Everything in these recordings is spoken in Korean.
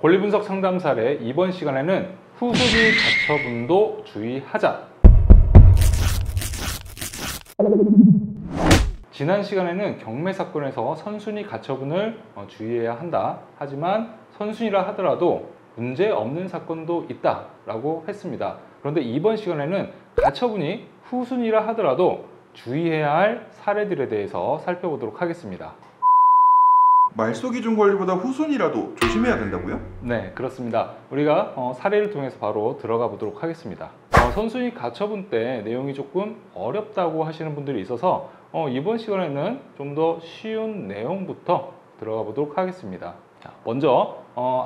권리분석 상담 사례 이번 시간에는 후순위 가처분도 주의하자. 지난 시간에는 경매 사건에서 선순위 가처분을 주의해야 한다. 하지만 선순위라 하더라도 문제 없는 사건도 있다 라고 했습니다. 그런데 이번 시간에는 가처분이 후순위라 하더라도 주의해야 할 사례들에 대해서 살펴보도록 하겠습니다. 말소 기준 권리보다 후순위라도 조심해야 된다고요? 네, 그렇습니다. 우리가 사례를 통해서 바로 들어가 보도록 하겠습니다. 선순위 가처분 때 내용이 조금 어렵다고 하시는 분들이 있어서 이번 시간에는 좀 더 쉬운 내용부터 들어가 보도록 하겠습니다. 자, 먼저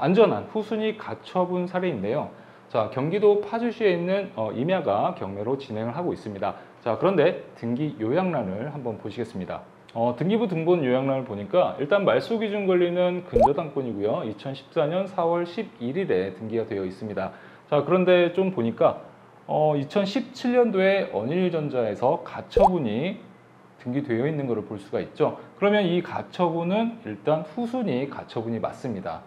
안전한 후순위 가처분 사례인데요. 자, 경기도 파주시에 있는 임야가 경매로 진행을 하고 있습니다. 자, 그런데 등기 요약란을 한번 보시겠습니다. 등기부 등본 요약란을 보니까 일단 말소 기준 권리는 근저당권이고요. 2014년 4월 11일에 등기가 되어 있습니다. 자, 그런데 좀 보니까 2017년도에 언일전자에서 가처분이 등기되어 있는 것을 볼 수가 있죠. 그러면 이 가처분은 일단 후순위 가처분이 맞습니다.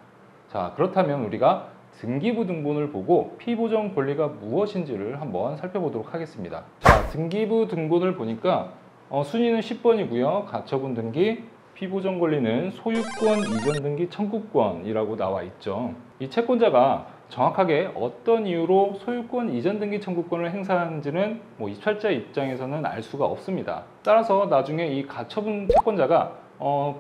자, 그렇다면 우리가 등기부 등본을 보고 피보전 권리가 무엇인지를 한번 살펴보도록 하겠습니다. 자, 등기부 등본을 보니까 순위는 10번이고요. 가처분 등기, 피보전 권리는 소유권 이전 등기 청구권이라고 나와 있죠. 이 채권자가 정확하게 어떤 이유로 소유권 이전 등기 청구권을 행사하는지는 입찰자 입장에서는 알 수가 없습니다. 따라서 나중에 이 가처분 채권자가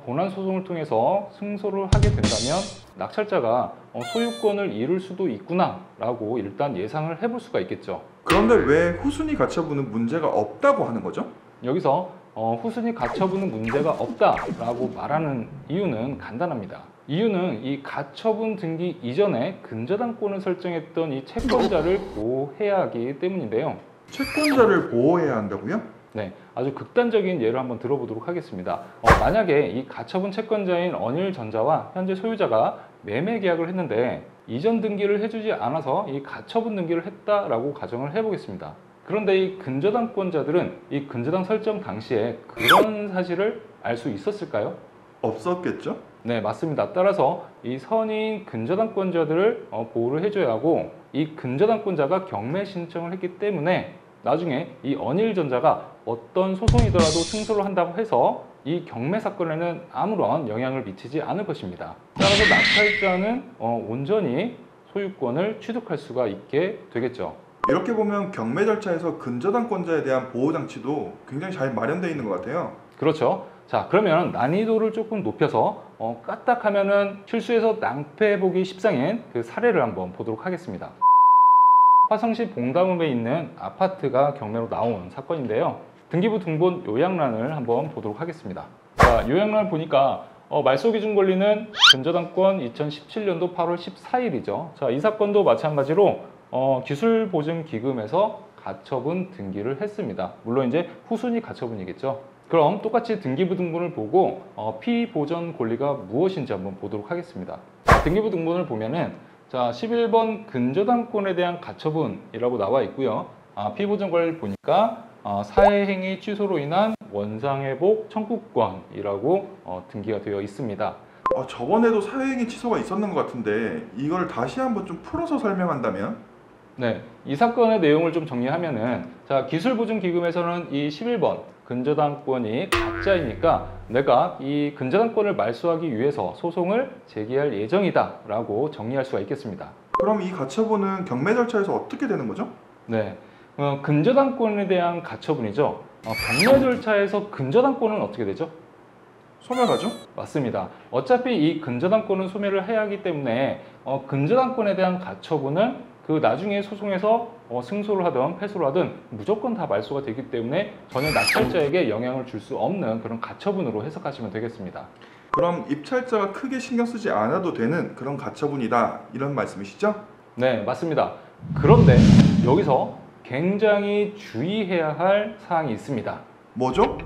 본안 소송을 통해서 승소를 하게 된다면 낙찰자가 소유권을 잃을 수도 있구나 라고 일단 예상을 해볼 수가 있겠죠. 그런데 왜 후순위 가처분은 문제가 없다고 하는 거죠? 여기서 후순위 가처분은 문제가 없다라고 말하는 이유는 간단합니다. 이유는 이 가처분 등기 이전에 근저당권을 설정했던 이 채권자를 보호해야 하기 때문인데요. 채권자를 보호해야 한다고요? 네, 아주 극단적인 예를 한번 들어보도록 하겠습니다. 만약에 이 가처분 채권자인 언일전자와 현재 소유자가 매매 계약을 했는데 이전 등기를 해주지 않아서 이 가처분 등기를 했다라고 가정을 해보겠습니다. 그런데 이 근저당권자들은 이 근저당 설정 당시에 그런 사실을 알 수 있었을까요? 없었겠죠? 네, 맞습니다. 따라서 이 선인 근저당권자들을 보호를 해줘야 하고 이 근저당권자가 경매 신청을 했기 때문에 나중에 이 언일전자가 어떤 소송이더라도 승소를 한다고 해서 이 경매 사건에는 아무런 영향을 미치지 않을 것입니다. 따라서 낙찰자는 온전히 소유권을 취득할 수가 있게 되겠죠. 이렇게 보면 경매 절차에서 근저당권자에 대한 보호 장치도 굉장히 잘 마련되어 있는 것 같아요. 그렇죠. 자, 그러면 난이도를 조금 높여서 까딱하면은 실수해서 낭패보기 십상인 그 사례를 한번 보도록 하겠습니다. 화성시 봉담읍에 있는 아파트가 경매로 나온 사건인데요. 등기부 등본 요약란을 한번 보도록 하겠습니다. 자, 요약란을 보니까 말소 기준 권리는 근저당권 2017년도 8월 14일이죠. 자, 이 사건도 마찬가지로 기술보증기금에서 가처분 등기를 했습니다. 물론 이제 후순위 가처분이겠죠. 그럼 똑같이 등기부 등본을 보고 피보전 권리가 무엇인지 한번 보도록 하겠습니다. 자, 등기부 등본을 보면은 자, 11번 근저당권에 대한 가처분이라고 나와 있고요. 피보전 권리를 보니까 사회행위 취소로 인한 원상회복 청구권이라고 등기가 되어 있습니다. 저번에도 사회행위 취소가 있었는 것 같은데 이걸 다시 한번 좀 풀어서 설명한다면? 네, 이 사건의 내용을 좀 정리하면은 자, 기술보증기금에서는 이 11번 근저당권이 가짜이니까 내가 이 근저당권을 말소하기 위해서 소송을 제기할 예정이다 라고 정리할 수가 있겠습니다. 그럼 이 가처분은 경매 절차에서 어떻게 되는 거죠? 네, 근저당권에 대한 가처분이죠. 경매 절차에서 근저당권은 어떻게 되죠? 소멸하죠? 맞습니다. 어차피 이 근저당권은 소멸을 해야 하기 때문에 근저당권에 대한 가처분은 그 나중에 소송에서 승소를 하든 패소를 하든 무조건 다 말소가 되기 때문에 전혀 낙찰자에게 영향을 줄 수 없는 그런 가처분으로 해석하시면 되겠습니다. 그럼 입찰자가 크게 신경 쓰지 않아도 되는 그런 가처분이다 이런 말씀이시죠? 네, 맞습니다. 그런데 여기서 굉장히 주의해야 할 사항이 있습니다. 뭐죠?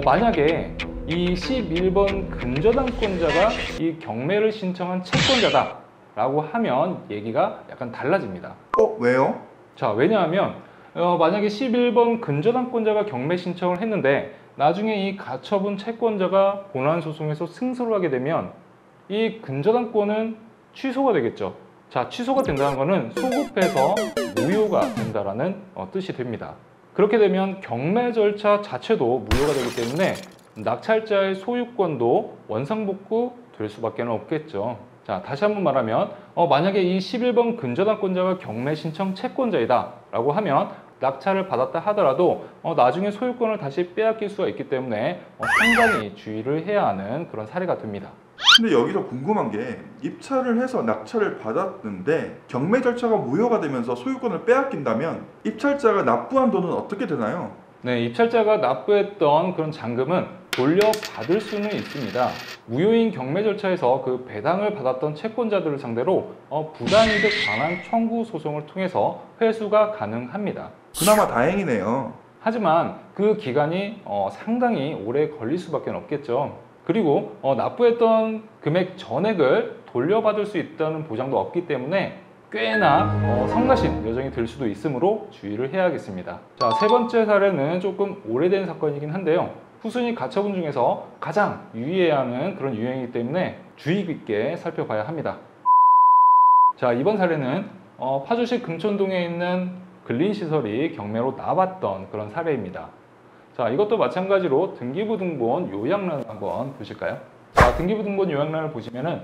만약에 이 11번 근저당권자가 이 경매를 신청한 채권자다 라고 하면 얘기가 약간 달라집니다. 왜요? 자, 왜냐하면 만약에 11번 근저당권자가 경매 신청을 했는데 나중에 이 가처분 채권자가 본안 소송에서 승소를 하게 되면 이 근저당권은 취소가 되겠죠. 자, 취소가 된다는 것은 소급해서 무효가 된다라는 뜻이 됩니다. 그렇게 되면 경매 절차 자체도 무효가 되기 때문에 낙찰자의 소유권도 원상복구 될 수밖에 없겠죠. 자, 다시 한번 말하면 만약에 이 11번 근저당권자가 경매 신청 채권자이다 라고 하면 낙찰을 받았다 하더라도 나중에 소유권을 다시 빼앗길 수가 있기 때문에 상당히 주의를 해야 하는 그런 사례가 됩니다. 근데 여기서 궁금한 게 입찰을 해서 낙찰을 받았는데 경매 절차가 무효가 되면서 소유권을 빼앗긴다면 입찰자가 납부한 돈은 어떻게 되나요? 네, 입찰자가 납부했던 그런 잔금은 돌려받을 수는 있습니다. 무효인 경매 절차에서 그 배당을 받았던 채권자들을 상대로 부당이득 반환 청구 소송을 통해서 회수가 가능합니다. 그나마 다행이네요. 하지만 그 기간이 상당히 오래 걸릴 수밖에 없겠죠. 그리고 납부했던 금액 전액을 돌려받을 수 있다는 보장도 없기 때문에 꽤나 성가신 여정이 될 수도 있으므로 주의를 해야겠습니다. 자, 세 번째 사례는 조금 오래된 사건이긴 한데요. 후순위 가처분 중에서 가장 유의해야 하는 그런 유형이기 때문에 주의 깊게 살펴봐야 합니다. 자, 이번 사례는 파주시 금천동에 있는 근린시설이 경매로 나왔던 그런 사례입니다. 자, 이것도 마찬가지로 등기부등본 요약란을 한번 보실까요? 자, 등기부등본 요약란을 보시면은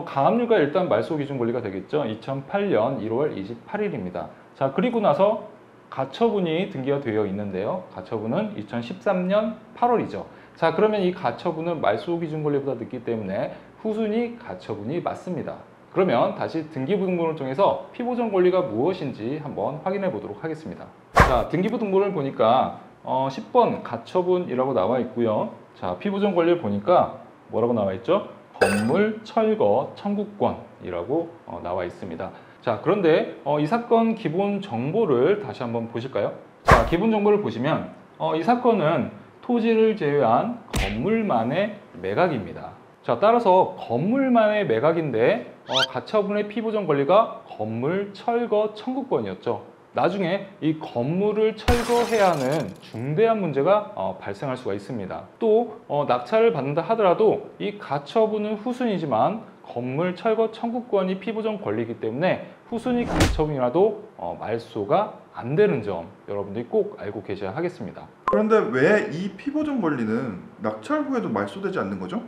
가압류가 일단 말소 기준 권리가 되겠죠. 2008년 1월 28일입니다. 자, 그리고 나서 가처분이 등기가 되어 있는데요. 가처분은 2013년 8월이죠. 자, 그러면 이 가처분은 말소 기준 권리보다 늦기 때문에 후순위 가처분이 맞습니다. 그러면 다시 등기부등본을 통해서 피보전 권리가 무엇인지 한번 확인해 보도록 하겠습니다. 자, 등기부등본을 보니까 10번 가처분이라고 나와 있고요. 자, 피보전 권리를 보니까 뭐라고 나와 있죠? 건물 철거 청구권이라고 나와 있습니다. 자, 그런데 이 사건 기본 정보를 다시 한번 보실까요? 자, 기본 정보를 보시면 이 사건은 토지를 제외한 건물만의 매각입니다. 자, 따라서 건물만의 매각인데 가처분의 피보전 권리가 건물 철거 청구권이었죠. 나중에 이 건물을 철거해야 하는 중대한 문제가 발생할 수가 있습니다. 또 낙찰을 받는다 하더라도 이 가처분은 후순위지만 건물 철거 청구권이 피보전 권리이기 때문에 후순위 가처분이라도 말소가 안 되는 점 여러분들이 꼭 알고 계셔야 하겠습니다. 그런데 왜 이 피보전 권리는 낙찰 후에도 말소되지 않는 거죠?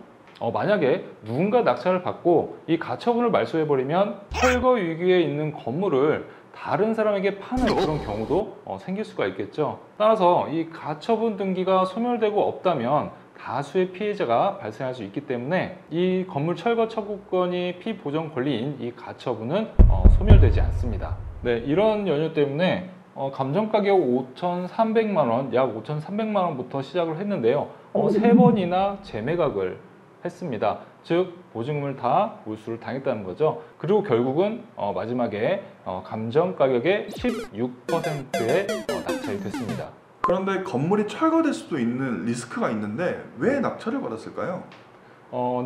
만약에 누군가 낙찰을 받고 이 가처분을 말소해버리면 철거 위기에 있는 건물을 다른 사람에게 파는 그런 경우도 생길 수가 있겠죠. 따라서 이 가처분 등기가 소멸되고 없다면 다수의 피해자가 발생할 수 있기 때문에 이 건물 철거 청구권이 피보전 권리인 이 가처분은 소멸되지 않습니다. 네, 이런 연유 때문에 감정가격 5,300만 원, 약 5,300만 원부터 시작을 했는데요. 3번이나 재매각을 했습니다. 즉 보증금을 다 몰수를 당했다는 거죠. 그리고 결국은 마지막에 감정 가격의 16%의 낙찰이 됐습니다. 그런데 건물이 철거될 수도 있는 리스크가 있는데 왜 낙찰을 받았을까요?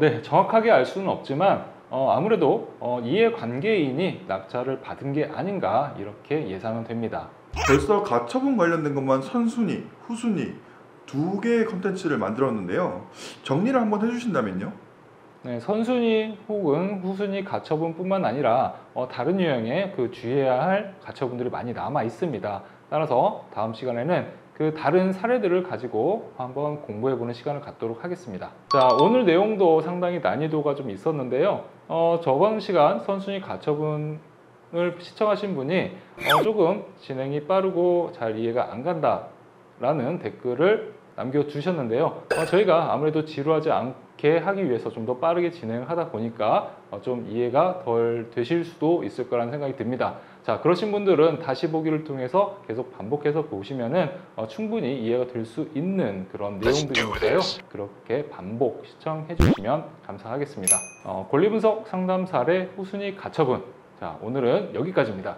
네, 정확하게 알 수는 없지만 아무래도 이해관계인이 낙찰을 받은 게 아닌가 이렇게 예상은 됩니다. 벌써 가처분 관련된 것만 선순위, 후순위 두 개의 컨텐츠를 만들었는데요. 정리를 한번 해주신다면요? 네, 선순위 혹은 후순위 가처분뿐만 아니라 다른 유형의 그 주의해야 할 가처분들이 많이 남아 있습니다. 따라서 다음 시간에는 그 다른 사례들을 가지고 한번 공부해보는 시간을 갖도록 하겠습니다. 자, 오늘 내용도 상당히 난이도가 좀 있었는데요. 저번 시간 선순위 가처분을 시청하신 분이 조금 진행이 빠르고 잘 이해가 안 간다라는 댓글을 남겨주셨는데요. 저희가 아무래도 지루하지 않게 하기 위해서 좀 더 빠르게 진행을 하다 보니까 좀 이해가 덜 되실 수도 있을 거라는 생각이 듭니다. 자, 그러신 분들은 다시 보기를 통해서 계속 반복해서 보시면은 충분히 이해가 될 수 있는 그런 내용들이니까요. 그렇게 반복 시청해 주시면 감사하겠습니다. 권리분석 상담 사례 후순위 가처분. 자, 오늘은 여기까지입니다.